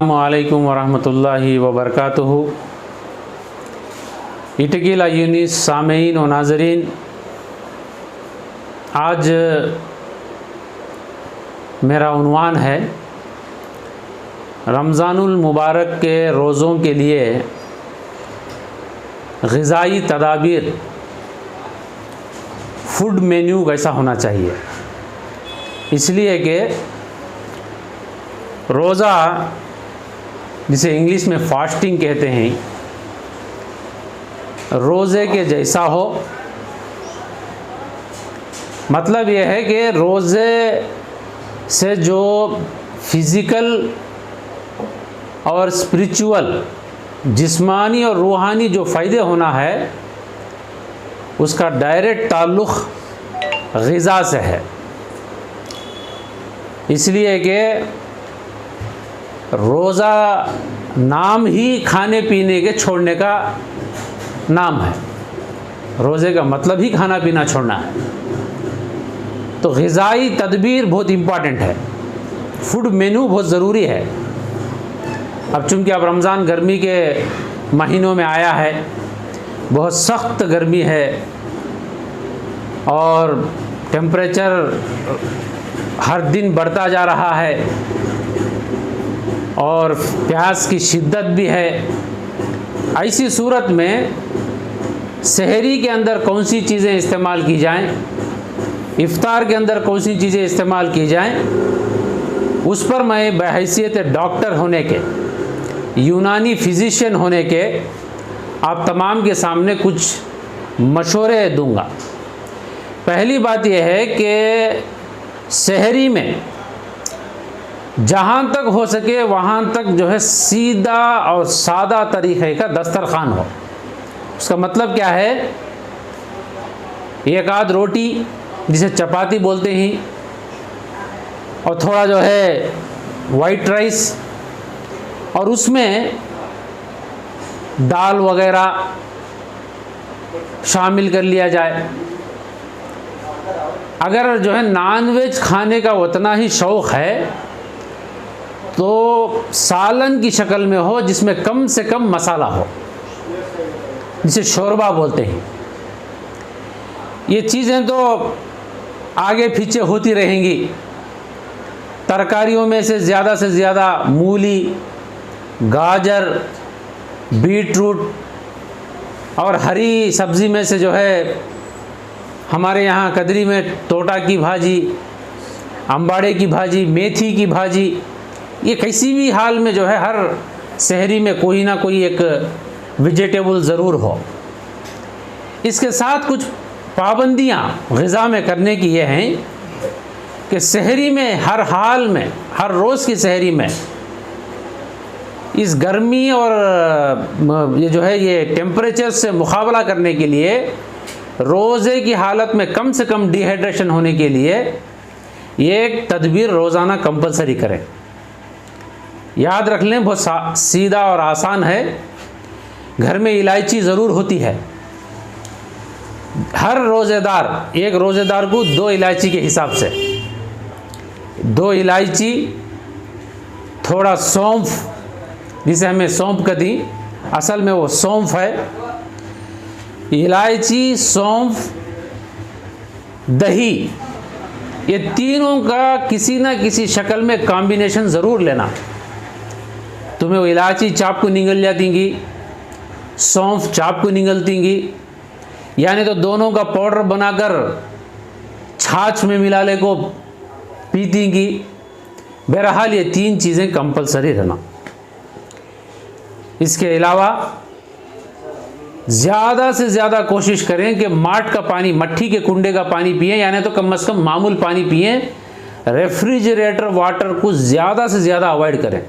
अस्सलामुअलैकुम वरहमतुल्लाहि वबरकातुहू। इटकीला यूनिस सामीन व नाज़रीन, आज मेरा उन्वान है रमज़ानुल मुबारक के रोज़ों के लिए ग़िज़ाई तदाबीर, फूड मेन्यू कैसा होना चाहिए। इसलिए कि रोज़ा, जिसे इंग्लिश में फास्टिंग कहते हैं, रोज़े के जैसा हो। मतलब यह है कि रोज़े से जो फिज़िकल और स्पिरिचुअल, जिस्मानी और रूहानी जो फ़ायदे होना है, उसका डायरेक्ट ताल्लुक़ ग़िज़ा से है। इसलिए कि रोज़ा नाम ही खाने पीने के छोड़ने का नाम है। रोज़े का मतलब ही खाना पीना छोड़ना है। तो ग़िज़ाई तदबीर बहुत इम्पॉर्टेंट है, फूड मेनू बहुत ज़रूरी है। अब चूँकि अब रमज़ान गर्मी के महीनों में आया है, बहुत सख्त गर्मी है और टेम्परेचर हर दिन बढ़ता जा रहा है और प्यास की शिद्दत भी है। ऐसी सूरत में सहरी के अंदर कौन सी चीज़ें इस्तेमाल की जाएं, इफ्तार के अंदर कौन सी चीज़ें इस्तेमाल की जाएं, उस पर मैं बहैसियत डॉक्टर होने के, यूनानी फिजिशियन होने के, आप तमाम के सामने कुछ मशवरे दूंगा। पहली बात यह है कि सहरी में जहाँ तक हो सके वहाँ तक जो है सीधा और सादा तरीक़े का दस्तरखान हो। उसका मतलब क्या है, एक आध रोटी जिसे चपाती बोलते हैं और थोड़ा जो है वाइट राइस, और उसमें दाल वगैरह शामिल कर लिया जाए। अगर जो है नॉनवेज खाने का उतना ही शौक़ है तो सालन की शक्ल में हो, जिसमें कम से कम मसाला हो, जिसे शोरबा बोलते हैं। ये चीज़ें तो आगे पीछे होती रहेंगी। तरकारियों में से ज़्यादा मूली, गाजर, बीटरूट और हरी सब्ज़ी में से जो है हमारे यहाँ कदरी में टोटा की भाजी, अम्बाड़े की भाजी, मेथी की भाजी, ये किसी भी हाल में जो है हर सहरी में कोई ना कोई एक वेजिटेबल ज़रूर हो। इसके साथ कुछ पाबंदियाँ ग़िज़ा में करने की ये हैं कि सहरी में हर हाल में, हर रोज़ की सहरी में, इस गर्मी और ये जो है ये टेम्परेचर से मुकाबला करने के लिए, रोज़े की हालत में कम से कम डिहाइड्रेशन होने के लिए ये एक तदबीर रोज़ाना कंपलसरी करें। याद रख लें, बहुत सीधा और आसान है। घर में इलायची ज़रूर होती है। हर रोज़ेदार, एक रोज़ेदार को 2 इलायची के हिसाब से 2 इलायची, थोड़ा सौंफ, जिसे हमें सौंफ कहती, असल में वो सौंफ है। इलायची, सौंफ, दही, ये तीनों का किसी ना किसी शक्ल में कॉम्बिनेशन ज़रूर लेना। तुम्हें वो इलायची चाप को निगल जातींगी, सौंफ चाप को निगलतींगी, यानी तो दोनों का पाउडर बनाकर छाछ में मिला ले को पीतींगी। बहरहाल ये 3 चीज़ें कंपलसरी रहना। इसके अलावा ज़्यादा से ज़्यादा कोशिश करें कि माट का पानी, मट्ठी के कुंडे का पानी पिएं, यानी तो कम से कम मामूल पानी पिएं। रेफ्रिजरेटर वाटर को ज़्यादा से ज़्यादा अवॉइड करें।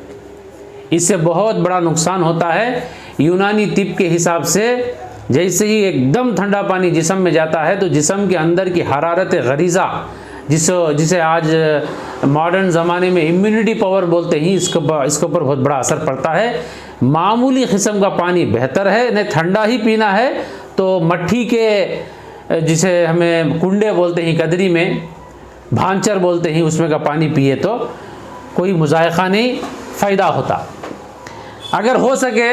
इससे बहुत बड़ा नुकसान होता है। यूनानी तिब के हिसाब से जैसे ही एकदम ठंडा पानी जिस्म में जाता है तो जिस्म के अंदर की हरारत गरीज़ा, जिसे आज मॉडर्न ज़माने में इम्यूनिटी पावर बोलते हैं, इसके ऊपर बहुत बड़ा असर पड़ता है। मामूली किस्म का पानी बेहतर है। नहीं ठंडा ही पीना है तो मट्ठी के, जिसे हमें कुंडे बोलते हैं कदरी में, भांचर बोलते हैं, उसमें का पानी पिए तो कोई मुज़ायक़ा नहीं, फ़ायदा होता। अगर हो सके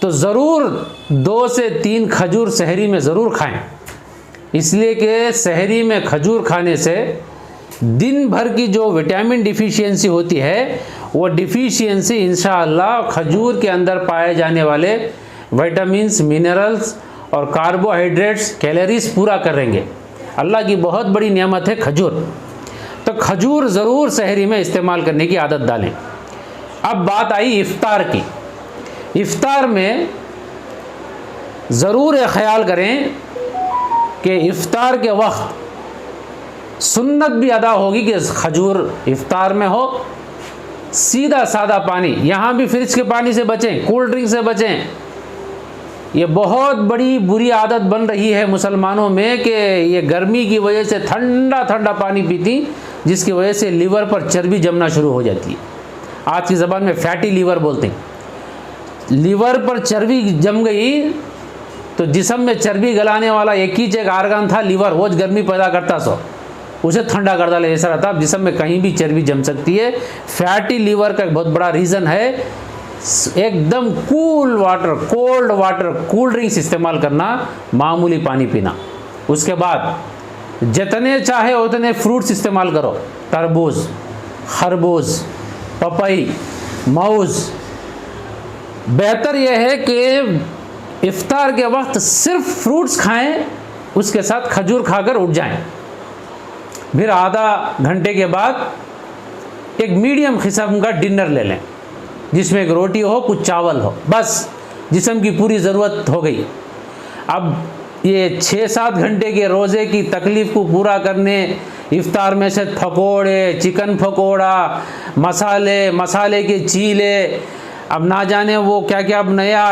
तो ज़रूर 2 से 3 खजूर सहरी में ज़रूर खाएं, इसलिए कि सहरी में खजूर खाने से दिन भर की जो विटामिन डिफिशियंसी होती है वो डिफिशियंसी इंशाअल्लाह खजूर के अंदर पाए जाने वाले विटामिन्स, मिनरल्स और कार्बोहाइड्रेट्स, कैलोरीज पूरा करेंगे। अल्लाह की बहुत बड़ी नेमत है खजूर। तो खजूर ज़रूर सहरी में इस्तेमाल करने की आदत डालें। अब बात आई इफ्तार की। इफ्तार में ज़रूर ख्याल करें कि इफ्तार के वक्त सुन्नत भी अदा होगी कि खजूर इफ्तार में हो। सीधा सादा पानी, यहाँ भी फ्रिज के पानी से बचें, कोल्ड ड्रिंक से बचें। ये बहुत बड़ी बुरी आदत बन रही है मुसलमानों में कि ये गर्मी की वजह से ठंडा ठंडा पानी पीती, जिसकी वजह से लीवर पर चर्बी जमना शुरू हो जाती है। आज की ज़बान में फैटी लीवर बोलते हैं। लीवर पर चर्बी जम गई तो जिस्म में चर्बी गलाने वाला एक ही एक आर्गन था लीवर, वो गर्मी पैदा करता, सो उसे ठंडा कर डाले, ऐसा रहता। अब जिस्म में कहीं भी चर्बी जम सकती है। फैटी लीवर का एक बहुत बड़ा रीज़न है एकदम cool water, cold water, cold drinks इस्तेमाल करना, मामूली पानी पीना। उसके बाद जितने चाहे उतने फ्रूट्स इस्तेमाल करो, तरबूज, खरबूज, पपई, मौज। बेहतर यह है कि इफ्तार के वक्त सिर्फ फ्रूट्स खाएं, उसके साथ खजूर खाकर उठ जाएं। फिर आधा घंटे के बाद एक मीडियम किस्म का डिनर ले लें, जिसमें एक रोटी हो, कुछ चावल हो, बस जिस्म की पूरी ज़रूरत हो गई। अब ये 6-7 घंटे के रोज़े की तकलीफ़ को पूरा करने इफ्तार में से पकोड़े, चिकन पकोड़ा, मसाले के चीले, अब ना जाने वो क्या क्या, अब नया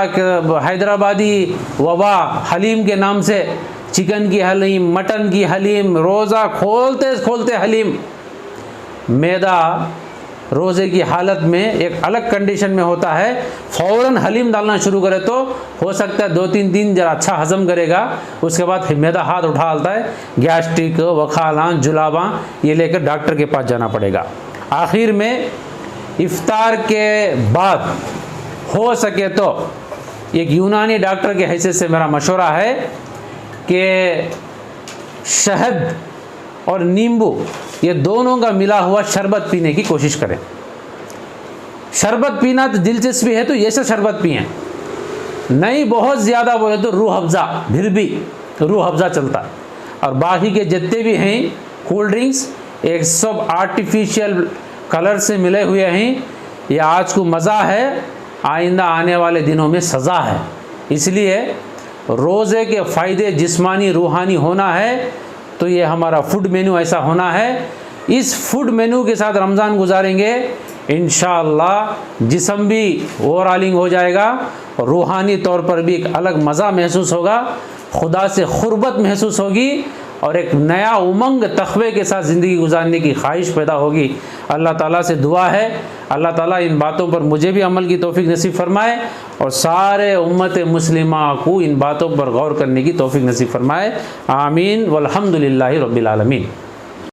हैदराबादी वबा हलीम के नाम से, चिकन की हलीम, मटन की हलीम, रोज़ा खोलते खोलते हलीम। मैदा रोज़े की हालत में एक अलग कंडीशन में होता है, फ़ौरन हलीम डालना शुरू करे तो हो सकता है 2-3 दिन जरा अच्छा हज़म करेगा, उसके बाद मैदा हाथ उठा डालता है, गैस्ट्रिक, वखाला, जुलाबा, ये लेकर डॉक्टर के पास जाना पड़ेगा। आखिर में इफ्तार के बाद हो सके तो एक यूनानी डॉक्टर के हैसियत से मेरा मशवरा है कि शहद और नींबू, ये दोनों का मिला हुआ शरबत पीने की कोशिश करें। शरबत पीना तो दिलचस्पी है तो ये सब शरबत पिएं, नहीं बहुत ज़्यादा बोले तो रूह अफ़ज़ा, फिर भी रूह अफ़ज़ा चलता है। और बाकी के जितने भी हैं कोल्ड ड्रिंक्स, एक सब आर्टिफिशियल कलर से मिले हुए हैं। ये आज को मज़ा है, आइंदा आने वाले दिनों में सज़ा है। इसलिए रोज़े के फ़ायदे जिस्मानी रूहानी होना है तो ये हमारा फूड मेन्यू ऐसा होना है। इस फूड मेन्यू के साथ रमज़ान गुजारेंगे, इंशाअल्लाह जिस्म भी ओवरऑलिंग हो जाएगा और रूहानी तौर पर भी एक अलग मज़ा महसूस होगा, खुदा से ख़ुर्बत महसूस होगी और एक नया उमंग तक़वे के साथ ज़िंदगी गुजारने की ख्वाहिश पैदा होगी। अल्लाह ताला से दुआ है, अल्लाह ताला इन बातों पर मुझे भी अमल की तौफ़ीक नसीब फरमाए और सारे उम्मत मुस्लिमा को इन बातों पर गौर करने की तौफ़ीक नसीब फरमाए। आमीन वल्हम्दुलिल्लाहि रब्बिल आलमीन।